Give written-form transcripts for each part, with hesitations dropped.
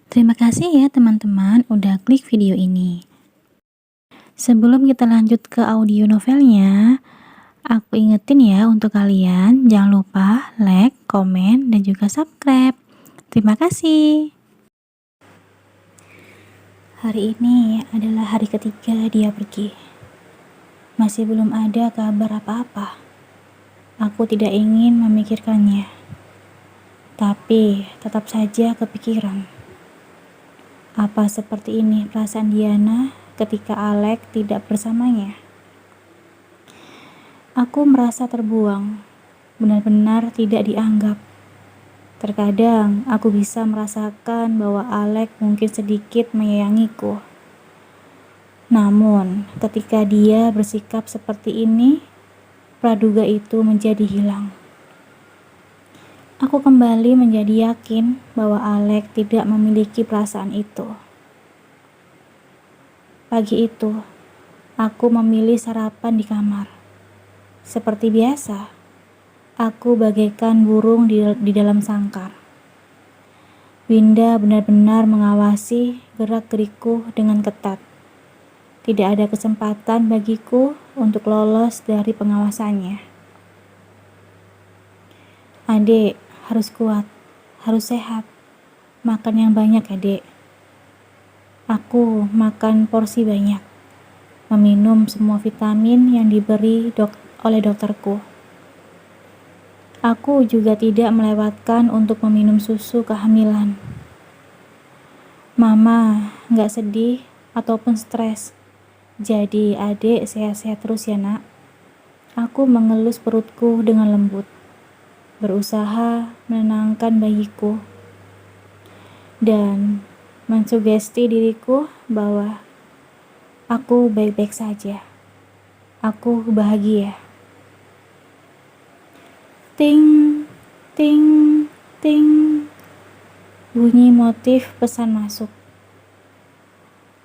Terima kasih ya teman-teman udah klik video ini. Sebelum kita lanjut ke audio novelnya, aku ingetin ya untuk kalian jangan lupa like, komen, dan juga subscribe. Terima kasih. Hari ini adalah hari ketiga dia pergi. Masih belum ada kabar apa-apa. Aku tidak ingin memikirkannya. Tapi tetap saja kepikiran. Apa seperti ini perasaan Diana ketika Alex tidak bersamanya? Aku merasa terbuang, benar-benar tidak dianggap. Terkadang aku bisa merasakan bahwa Alex mungkin sedikit menyayangiku. Namun, ketika dia bersikap seperti ini, praduga itu menjadi hilang. Aku kembali menjadi yakin bahwa Alex tidak memiliki perasaan itu. Pagi itu, aku memilih sarapan di kamar. Seperti biasa, aku bagaikan burung di dalam sangkar. Winda benar-benar mengawasi gerak-gerikku dengan ketat. Tidak ada kesempatan bagiku untuk lolos dari pengawasannya. Adik, harus kuat, harus sehat. Makan yang banyak ya, Dek. Aku makan porsi banyak. Meminum semua vitamin yang diberi oleh dokterku. Aku juga tidak melewatkan untuk meminum susu kehamilan. Mama gak sedih ataupun stres. Jadi adik sehat-sehat terus ya nak. Aku mengelus perutku dengan lembut. Berusaha menenangkan bayiku. Dan mensugesti diriku bahwa aku baik-baik saja. Aku bahagia. Ting, ting, ting. Bunyi motif pesan masuk.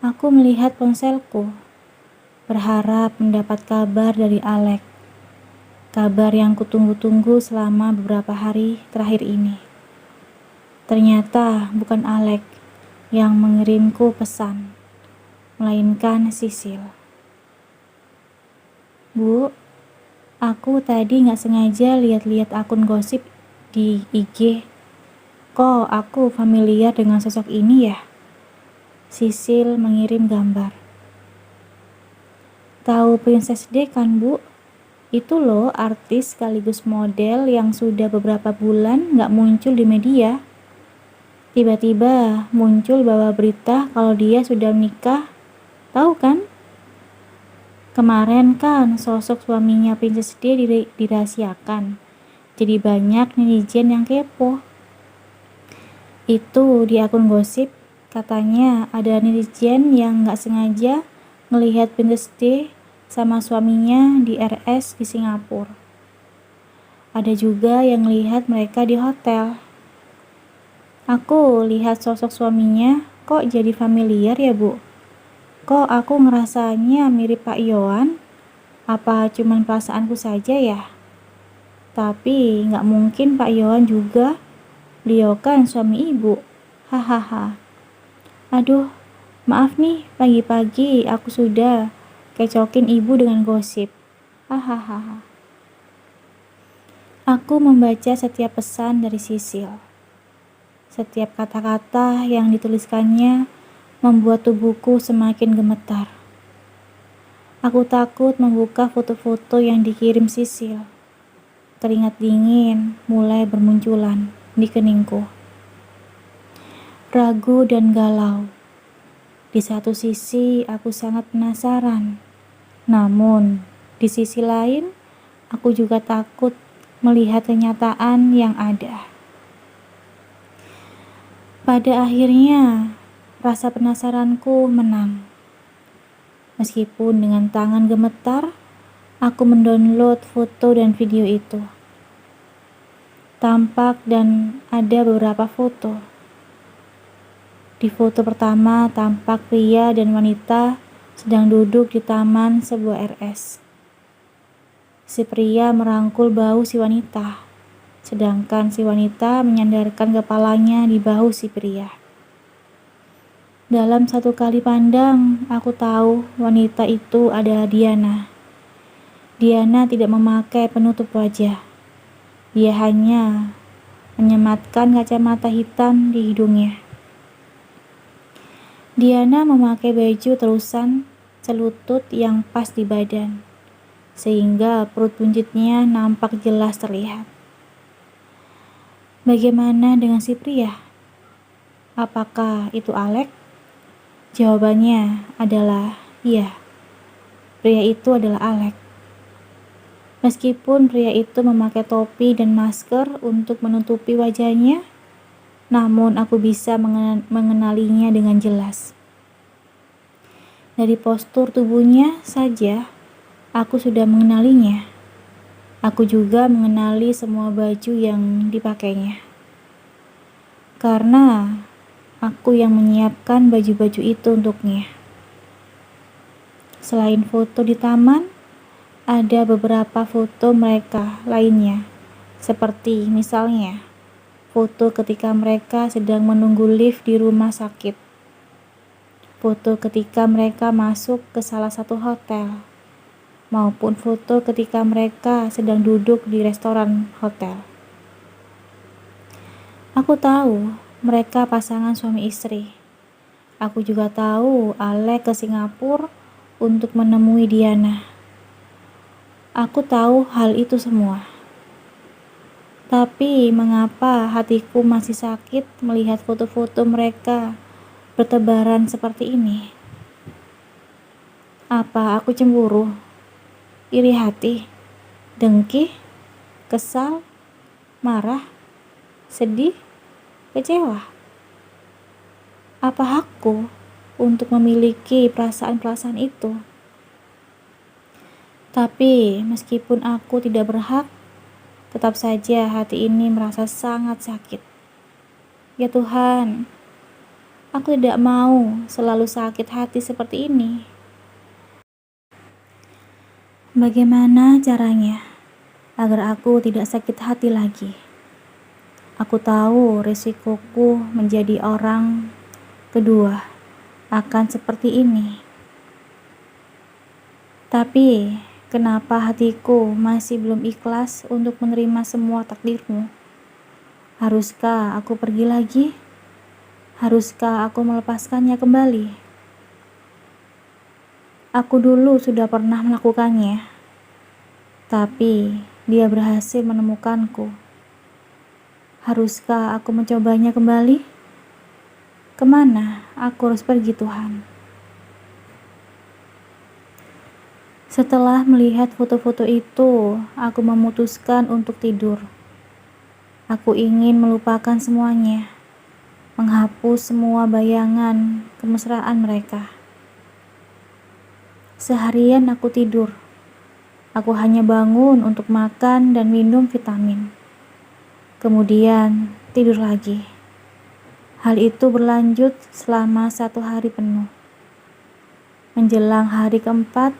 Aku melihat ponselku, berharap mendapat kabar dari Alex. Kabar yang kutunggu-tunggu selama beberapa hari terakhir ini. Ternyata bukan Alex yang mengirimku pesan, melainkan Sisil. Bu, aku tadi gak sengaja lihat-lihat akun gosip di IG. Kok aku familiar dengan sosok ini ya? Sisil mengirim gambar. Tahu Princess D kan, Bu? Itu loh artis sekaligus model yang sudah beberapa bulan gak muncul di media. Tiba-tiba muncul bawa berita kalau dia sudah menikah. Tahu kan? Kemarin kan sosok suaminya Princess D dirahasiakan. Jadi banyak netizen yang kepo. Itu di akun gosip katanya ada netizen yang gak sengaja melihat Princess D sama suaminya di RS di Singapura. Ada juga yang lihat mereka di hotel. Aku lihat sosok suaminya kok jadi familiar ya, Bu? Kok aku ngerasanya mirip Pak Yohan? Apa cuman perasaanku saja ya? Tapi gak mungkin Pak Yohan juga. Beliau kan suami ibu. Hahaha. Aduh, maaf nih, pagi-pagi aku sudah kecokin ibu dengan gosip. Hahaha. Aku membaca setiap pesan dari Sisil. Setiap kata-kata yang dituliskannya membuat tubuhku semakin gemetar. Aku takut membuka foto-foto yang dikirim Sisil. Keringat dingin mulai bermunculan di keningku. Ragu dan galau. Di satu sisi aku sangat penasaran. Namun, di sisi lain, aku juga takut melihat kenyataan yang ada. Pada akhirnya, rasa penasaranku menang. Meskipun dengan tangan gemetar, aku mendownload foto dan video itu. Tampak dan ada beberapa foto. Di foto pertama tampak pria dan wanita sedang duduk di taman sebuah RS. Si pria merangkul bahu si wanita, sedangkan si wanita menyandarkan kepalanya di bahu si pria. Dalam satu kali pandang, aku tahu wanita itu adalah Diana. Diana tidak memakai penutup wajah. Dia hanya menyematkan kacamata hitam di hidungnya. Diana memakai baju terusan selutut yang pas di badan, sehingga perut buncitnya nampak jelas terlihat. Bagaimana dengan si pria? Apakah itu Alek? Jawabannya adalah iya, pria itu adalah Alek. Meskipun pria itu memakai topi dan masker untuk menutupi wajahnya, namun aku bisa mengenalinya dengan jelas. Dari postur tubuhnya saja, aku sudah mengenalinya. Aku juga mengenali semua baju yang dipakainya. Karena aku yang menyiapkan baju-baju itu untuknya. Selain foto di taman, ada beberapa foto mereka lainnya, seperti misalnya foto ketika mereka sedang menunggu lift di rumah sakit, foto ketika mereka masuk ke salah satu hotel, maupun foto ketika mereka sedang duduk di restoran hotel. Aku tahu mereka pasangan suami istri. Aku juga tahu Alek ke Singapura untuk menemui Diana. Aku tahu hal itu semua. Tapi mengapa hatiku masih sakit melihat foto-foto mereka bertebaran seperti ini? Apa aku cemburu, iri hati, dengki, kesal, marah, sedih, kecewa? Apa hakku untuk memiliki perasaan-perasaan itu? Tapi meskipun aku tidak berhak, tetap saja hati ini merasa sangat sakit. Ya Tuhan, aku tidak mau selalu sakit hati seperti ini. Bagaimana caranya agar aku tidak sakit hati lagi? Aku tahu risikoku menjadi orang kedua akan seperti ini. Tapi kenapa hatiku masih belum ikhlas untuk menerima semua takdirmu? Haruskah aku pergi lagi? Haruskah aku melepaskannya kembali? Aku dulu sudah pernah melakukannya, tapi dia berhasil menemukanku. Haruskah aku mencobanya kembali? Kemana aku harus pergi, Tuhan? Setelah melihat foto-foto itu, aku memutuskan untuk tidur. Aku ingin melupakan semuanya, menghapus semua bayangan kemesraan mereka. Seharian aku tidur. Aku hanya bangun untuk makan dan minum vitamin. Kemudian tidur lagi. Hal itu berlanjut selama 1 hari penuh. Menjelang hari keempat,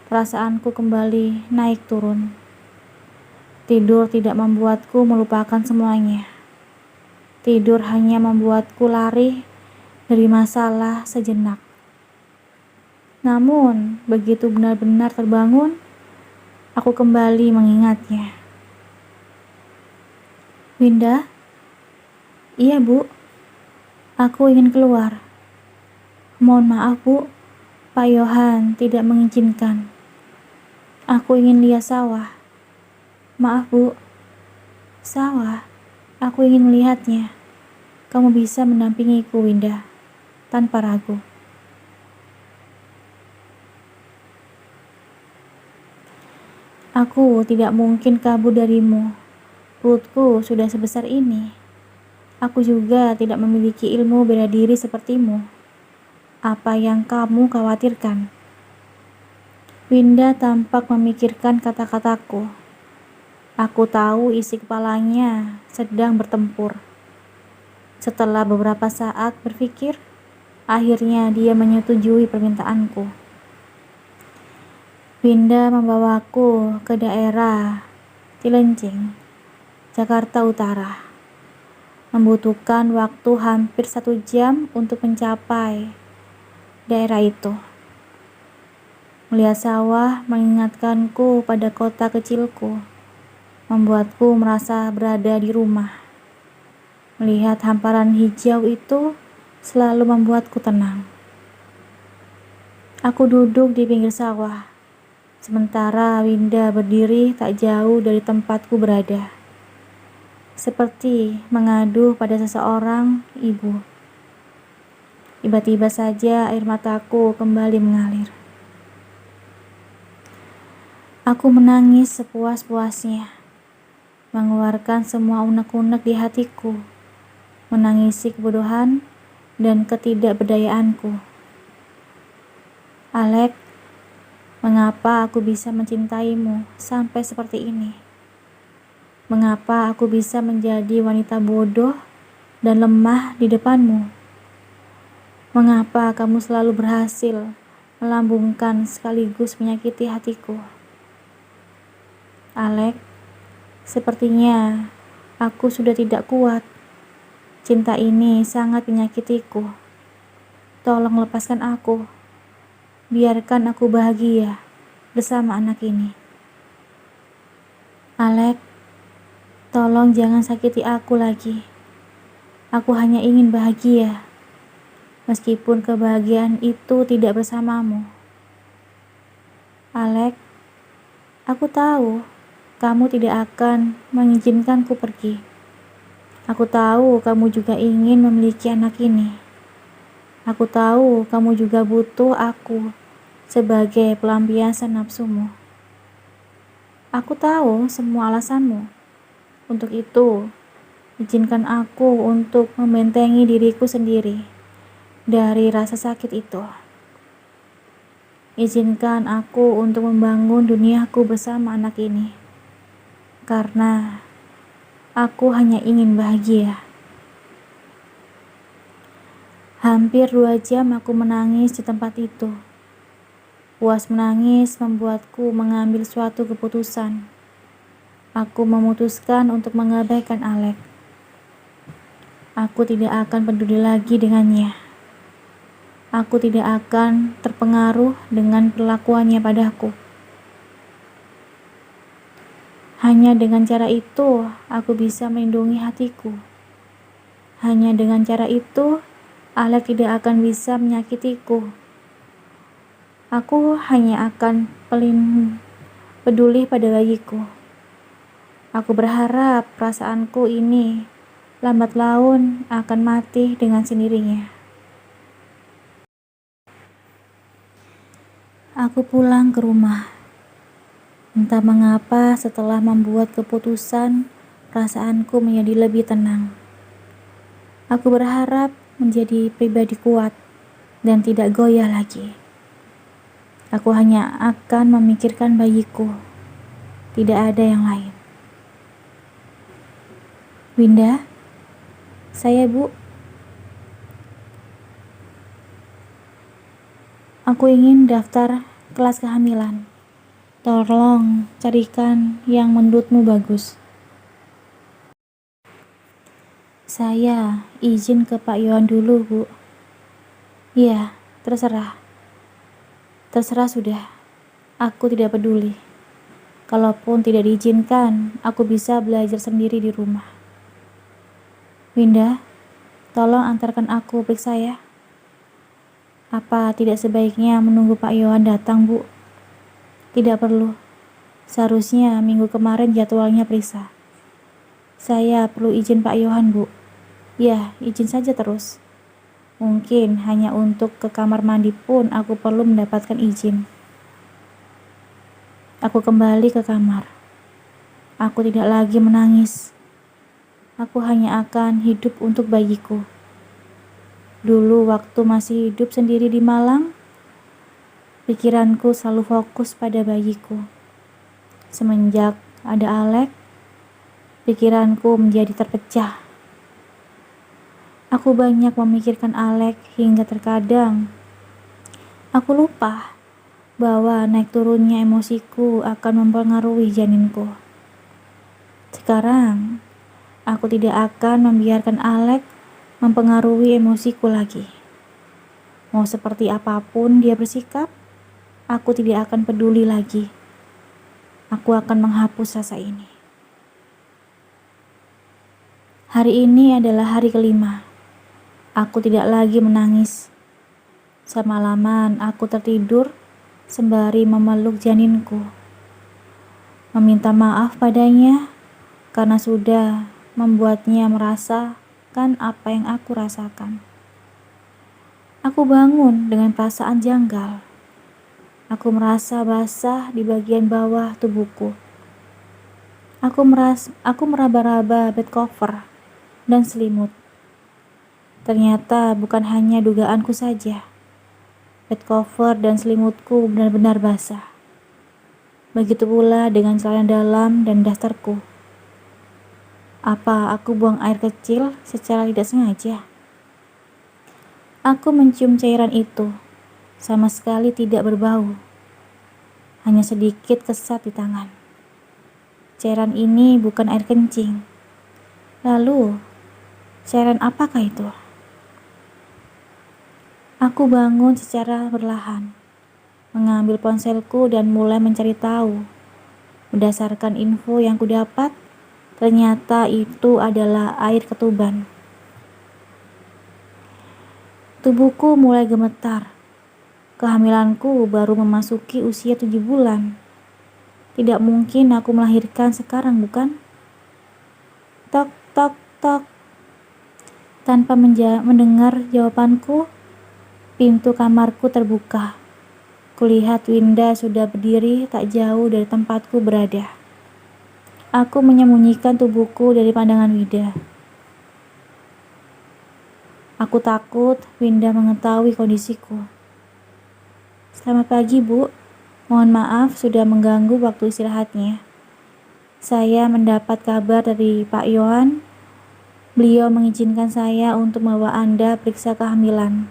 perasaanku kembali naik turun. Tidur tidak membuatku melupakan semuanya. Tidur hanya membuatku lari dari masalah sejenak. Namun, begitu benar-benar terbangun, aku kembali mengingatnya. Winda? Iya, Bu. Aku ingin keluar. Mohon maaf, Bu. Pak Yohan tidak mengizinkan. Aku ingin lihat sawah. Maaf, Bu. Sawah? Aku ingin melihatnya. Kamu bisa mendampingiku, Winda, tanpa ragu. Aku tidak mungkin kabur darimu. Perutku sudah sebesar ini. Aku juga tidak memiliki ilmu bela diri sepertimu. Apa yang kamu khawatirkan? Winda tampak memikirkan kata-kataku. Aku tahu isi kepalanya sedang bertempur. Setelah beberapa saat berpikir, akhirnya dia menyetujui permintaanku. Winda membawaku ke daerah Cilencing, Jakarta Utara. membutuhkan waktu hampir 1 jam untuk mencapai daerah itu. Melihat sawah mengingatkanku pada kota kecilku, membuatku merasa berada di rumah. Melihat hamparan hijau itu selalu membuatku tenang. Aku duduk di pinggir sawah, sementara Winda berdiri tak jauh dari tempatku berada, seperti mengadu pada seseorang ibu. Tiba-tiba saja air mataku kembali mengalir. Aku menangis sepuas-puasnya, mengeluarkan semua unek-unek di hatiku, menangisi kebodohan dan ketidakberdayaanku. Alek, mengapa aku bisa mencintaimu sampai seperti ini? Mengapa aku bisa menjadi wanita bodoh dan lemah di depanmu? Mengapa kamu selalu berhasil melambungkan sekaligus menyakiti hatiku? Alek, sepertinya aku sudah tidak kuat. Cinta ini sangat menyakitiku. Tolong lepaskan aku. Biarkan aku bahagia bersama anak ini. Alek, tolong jangan sakiti aku lagi. Aku hanya ingin bahagia, meskipun kebahagiaan itu tidak bersamamu. Alek, aku tahu kamu tidak akan mengizinkanku pergi. Aku tahu kamu juga ingin memiliki anak ini. Aku tahu kamu juga butuh aku sebagai pelampiasan nafsumu. Aku tahu semua alasanmu. Untuk itu, izinkan aku untuk membentengi diriku sendiri dari rasa sakit itu. Izinkan aku untuk membangun duniaku bersama anak ini. Karena aku hanya ingin bahagia. Hampir 2 jam aku menangis di tempat itu. Puas menangis membuatku mengambil suatu keputusan. Aku memutuskan untuk mengabaikan Alek. Aku tidak akan peduli lagi dengannya. Aku tidak akan terpengaruh dengan perlakuannya padaku. Hanya dengan cara itu, aku bisa melindungi hatiku. Hanya dengan cara itu, Alek tidak akan bisa menyakitiku. Aku hanya akan peduli pada bayiku. Aku berharap perasaanku ini lambat laun akan mati dengan sendirinya. Aku pulang ke rumah. Entah mengapa setelah membuat keputusan, perasaanku menjadi lebih tenang. Aku berharap menjadi pribadi kuat dan tidak goyah lagi. Aku hanya akan memikirkan bayiku. Tidak ada yang lain. Winda, saya Bu. Aku ingin daftar kelas kehamilan. Tolong carikan yang menurutmu bagus. Saya izin ke Pak Yohan dulu, Bu. Iya, terserah. Terserah sudah. Aku tidak peduli. Kalaupun tidak diizinkan, aku bisa belajar sendiri di rumah. Winda, tolong antarkan aku periksa ya. Apa tidak sebaiknya menunggu Pak Yohan datang, Bu? Tidak perlu. Seharusnya minggu kemarin jadwalnya periksa. Saya perlu izin Pak Yohan, Bu. Ya, izin saja terus. Mungkin hanya untuk ke kamar mandi pun aku perlu mendapatkan izin. Aku kembali ke kamar. Aku tidak lagi menangis. Aku hanya akan hidup untuk bayiku. Dulu waktu masih hidup sendiri di Malang, pikiranku selalu fokus pada bayiku. Semenjak ada Alek, pikiranku menjadi terpecah. Aku banyak memikirkan Alek hingga terkadang aku lupa bahwa naik turunnya emosiku akan mempengaruhi janinku. Sekarang, Aku tidak akan membiarkan Alex mempengaruhi emosiku lagi. Mau seperti apapun dia bersikap, aku tidak akan peduli lagi. Aku akan menghapus rasa ini. Hari ini adalah hari kelima. Aku tidak lagi menangis. Semalaman aku tertidur sembari memeluk janinku, meminta maaf padanya karena sudah membuatnya merasakan apa yang aku rasakan. Aku bangun dengan perasaan janggal. Aku merasa basah di bagian bawah tubuhku. Aku meraba-raba bed cover dan selimut. Ternyata bukan hanya dugaanku saja. Bed cover dan selimutku benar-benar basah. Begitu pula dengan celana dalam dan dasterku. Apa aku buang air kecil secara tidak sengaja? Aku mencium cairan itu. Sama sekali tidak berbau. Hanya sedikit kesat di tangan. Cairan ini bukan air kencing. Lalu, cairan apakah itu? Aku bangun secara perlahan, mengambil ponselku dan mulai mencari tahu. Berdasarkan info yang kudapat, ternyata itu adalah air ketuban. Tubuhku mulai gemetar. Kehamilanku baru memasuki usia 7 bulan. Tidak mungkin aku melahirkan sekarang, bukan? Tok, tok, tok. Tanpa mendengar jawabanku, pintu kamarku terbuka. Kulihat Winda sudah berdiri tak jauh dari tempatku berada. Aku menyembunyikan tubuhku dari pandangan Winda. Aku takut Winda mengetahui kondisiku. Selamat pagi, Bu. Mohon maaf sudah mengganggu waktu istirahatnya. Saya mendapat kabar dari Pak Yohan. Beliau mengizinkan saya untuk membawa Anda periksa kehamilan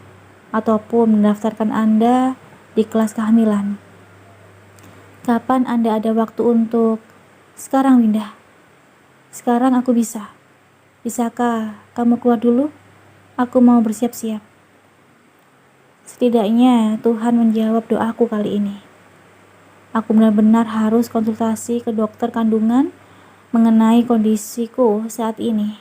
ataupun mendaftarkan Anda di kelas kehamilan. Kapan Anda ada waktu untuk... Sekarang, Winda. Sekarang aku bisa. Bisakah kamu keluar dulu? Aku mau bersiap-siap. Setidaknya Tuhan menjawab doaku kali ini. Aku benar-benar harus konsultasi ke dokter kandungan mengenai kondisiku saat ini.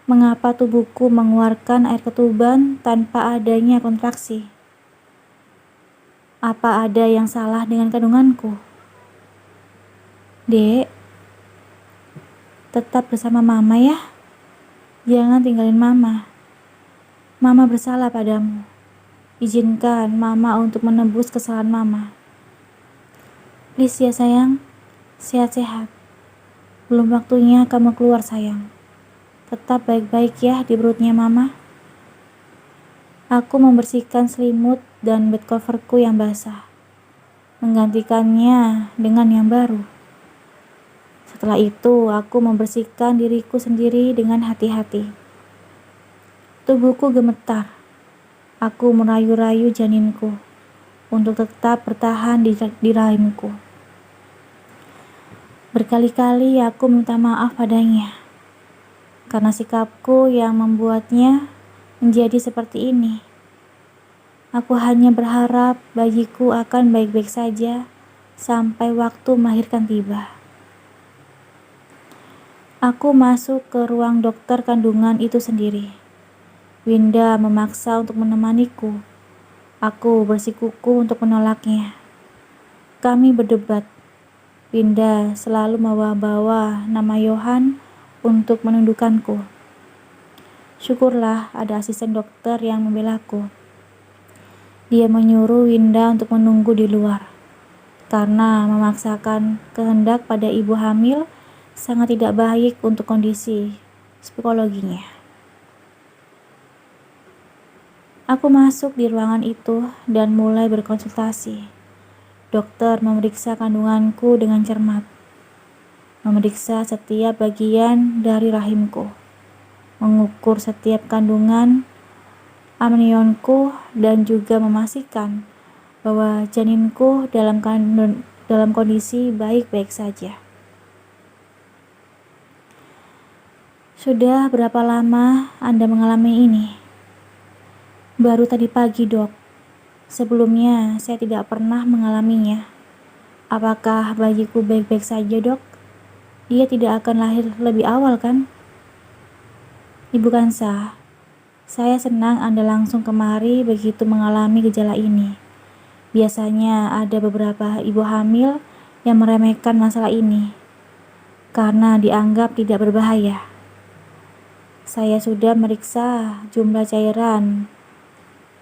Mengapa tubuhku mengeluarkan air ketuban tanpa adanya kontraksi? Apa ada yang salah dengan kandunganku? Dek, tetap bersama Mama ya. Jangan tinggalin Mama. Mama bersalah padamu. Izinkan Mama untuk menebus kesalahan Mama. Please ya sayang, sehat-sehat. Belum waktunya kamu keluar sayang. Tetap baik-baik ya di perutnya Mama. Aku membersihkan selimut dan bed coverku yang basah, menggantikannya dengan yang baru. Setelah itu, aku membersihkan diriku sendiri dengan hati-hati. Tubuhku gemetar. Aku merayu-rayu janinku untuk tetap bertahan di rahimku. Berkali-kali aku minta maaf padanya karena sikapku yang membuatnya menjadi seperti ini. Aku hanya berharap bayiku akan baik-baik saja sampai waktu melahirkan tiba. Aku masuk ke ruang dokter kandungan itu sendiri. Winda memaksa untuk menemaniku. Aku bersikukuh untuk menolaknya. Kami berdebat. Winda selalu membawa nama Yohan untuk menundukkanku. Syukurlah ada asisten dokter yang membelaku. Dia menyuruh Winda untuk menunggu di luar, karena memaksakan kehendak pada ibu hamil sangat tidak baik untuk kondisi psikologinya. Aku masuk di ruangan itu dan mulai berkonsultasi. Dokter memeriksa kandunganku dengan cermat, memeriksa setiap bagian dari rahimku, mengukur setiap kandungan amnionku, dan juga memastikan bahwa janinku dalam kondisi baik-baik saja. Sudah berapa lama Anda mengalami ini? Baru tadi pagi, Dok. Sebelumnya saya tidak pernah mengalaminya. Apakah bayiku baik-baik saja, Dok? Dia tidak akan lahir lebih awal, kan? Ibu Kansa, saya senang Anda langsung kemari begitu mengalami gejala ini. Biasanya ada beberapa ibu hamil yang meremehkan masalah ini karena dianggap tidak berbahaya. Saya sudah meriksa jumlah cairan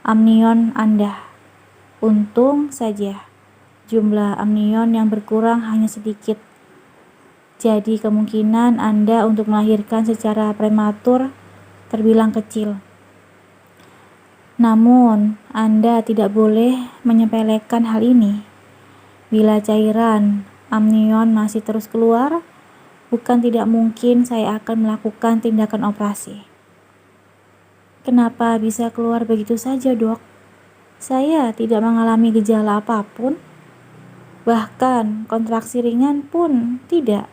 amnion Anda. Untung saja jumlah amnion yang berkurang hanya sedikit. Jadi kemungkinan Anda untuk melahirkan secara prematur terbilang kecil. Namun, Anda tidak boleh menyepelekan hal ini. Bila cairan amnion masih terus keluar, bukan tidak mungkin saya akan melakukan tindakan operasi. Kenapa bisa keluar begitu saja, Dok? Saya tidak mengalami gejala apapun. Bahkan kontraksi ringan pun tidak.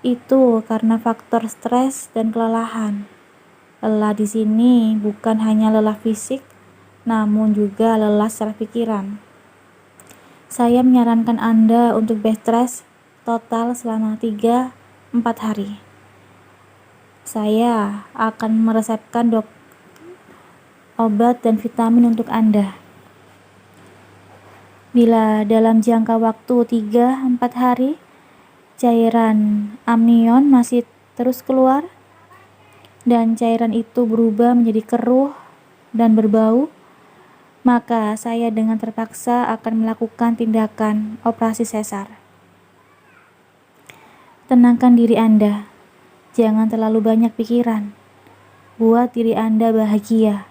Itu karena faktor stres dan kelelahan. Lelah di sini bukan hanya lelah fisik, namun juga lelah secara pikiran. Saya menyarankan Anda untuk bed rest total selama 3-4 hari. Saya akan meresepkan obat dan vitamin untuk Anda. Bila dalam jangka waktu 3-4 hari cairan amnion masih terus keluar dan cairan itu berubah menjadi keruh dan berbau, maka saya dengan terpaksa akan melakukan tindakan operasi sesar. Tenangkan diri Anda, jangan terlalu banyak pikiran. Buat diri Anda bahagia.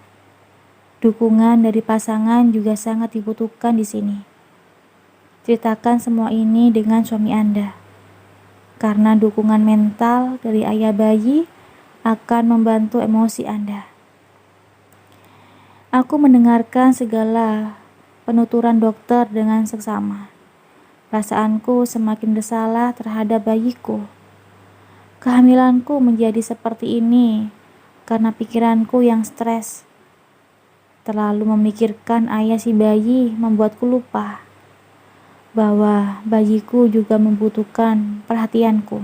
Dukungan dari pasangan juga sangat dibutuhkan di sini. Ceritakan semua ini dengan suami Anda, karena dukungan mental dari ayah bayi akan membantu emosi Anda. Aku mendengarkan segala penuturan dokter dengan seksama. Perasaanku semakin bersalah terhadap bayiku. Kehamilanku menjadi seperti ini karena pikiranku yang stres. Terlalu memikirkan ayah si bayi membuatku lupa bahwa bayiku juga membutuhkan perhatianku.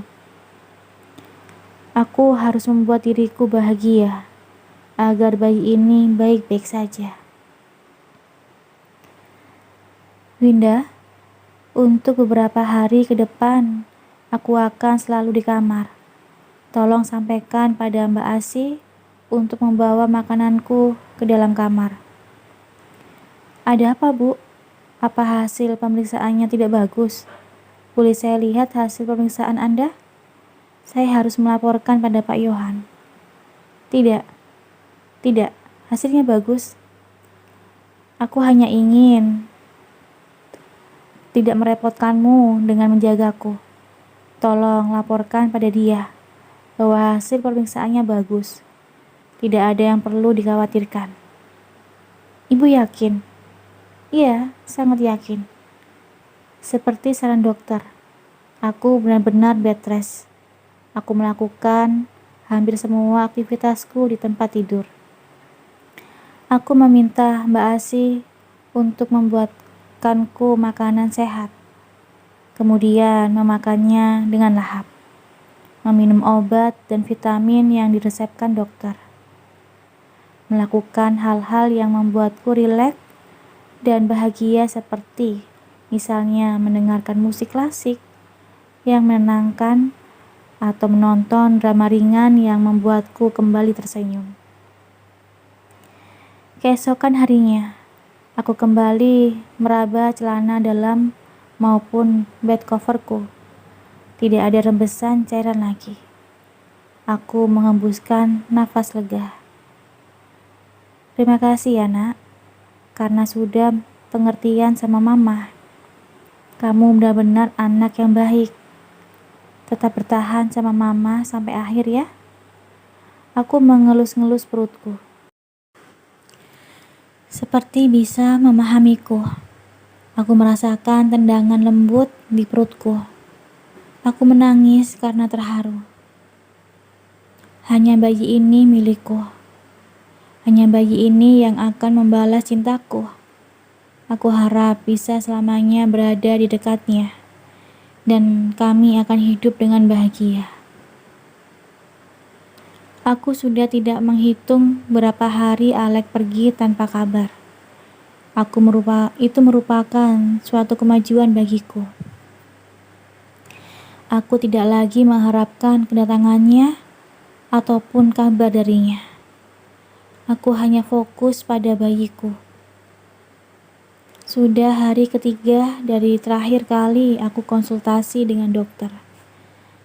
Aku harus membuat diriku bahagia agar bayi ini baik-baik saja. Winda, untuk beberapa hari ke depan, aku akan selalu di kamar. Tolong sampaikan pada Mbak Asi untuk membawa makananku ke dalam kamar. Ada apa, Bu? Apa hasil pemeriksaannya tidak bagus? Boleh saya lihat hasil pemeriksaan Anda? Saya harus melaporkan pada Pak Yohan. Tidak, hasilnya bagus. Aku hanya ingin tidak merepotkanmu dengan menjagaku. Tolong laporkan pada dia bahwa hasil pemeriksaannya bagus. Tidak ada yang perlu dikhawatirkan. Ibu yakin? Iya, sangat yakin. Seperti saran dokter, aku benar-benar bed rest. Aku melakukan hampir semua aktivitasku di tempat tidur. Aku meminta Mbak Asi untuk membuatkanku makanan sehat, kemudian memakannya dengan lahap, meminum obat dan vitamin yang diresepkan dokter, melakukan hal-hal yang membuatku rileks dan bahagia seperti misalnya mendengarkan musik klasik yang menenangkan atau menonton drama ringan yang membuatku kembali tersenyum. Keesokan harinya, aku kembali meraba celana dalam maupun bed coverku. Tidak ada rembesan cairan lagi. Aku menghembuskan nafas lega. Terima kasih ya, Nak, karena sudah pengertian sama Mama. Kamu benar-benar anak yang baik. Tetap bertahan sama Mama sampai akhir ya. Aku mengelus-ngelus perutku. Seperti bisa memahamiku. Aku merasakan tendangan lembut di perutku. Aku menangis karena terharu. Hanya bayi ini milikku. Hanya bayi ini yang akan membalas cintaku. Aku harap bisa selamanya berada di dekatnya, dan kami akan hidup dengan bahagia. Aku sudah tidak menghitung berapa hari Alek pergi tanpa kabar. Itu merupakan suatu kemajuan bagiku. Aku tidak lagi mengharapkan kedatangannya ataupun kabar darinya. Aku hanya fokus pada bayiku. Sudah hari ketiga dari terakhir kali aku konsultasi dengan dokter.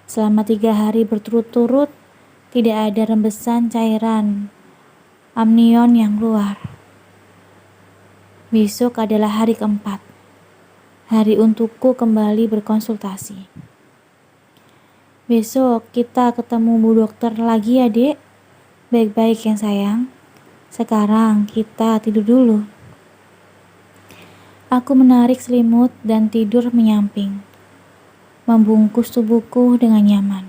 Selama 3 hari berturut-turut, tidak ada rembesan cairan amnion yang keluar. Besok adalah hari keempat. Hari untukku kembali berkonsultasi. Besok kita ketemu Bu Dokter lagi ya, Dek. Baik-baik yang sayang. Sekarang kita tidur dulu. Aku menarik selimut dan tidur menyamping, membungkus tubuhku dengan nyaman,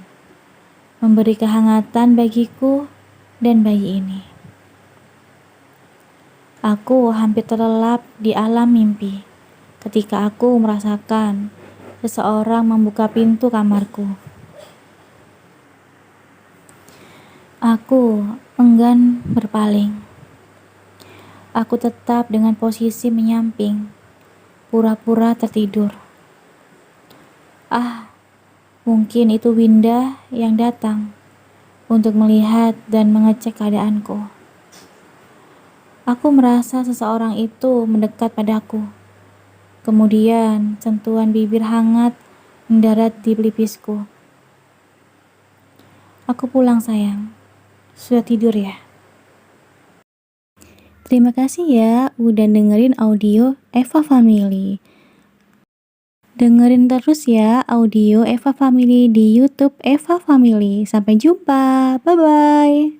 memberi kehangatan bagiku dan bayi ini. Aku hampir terlelap di alam mimpi ketika aku merasakan seseorang membuka pintu kamarku. Aku enggan berpaling. Aku tetap dengan posisi menyamping, pura-pura tertidur. Mungkin itu Winda yang datang untuk melihat dan mengecek keadaanku. Aku merasa seseorang itu mendekat padaku. Kemudian sentuhan bibir hangat mendarat di pelipisku. Aku pulang sayang. Sudah tidur ya? Terima kasih ya udah dengerin audio Eva Family. Dengerin terus ya audio Eva Family di YouTube Eva Family. Sampai jumpa. Bye-bye.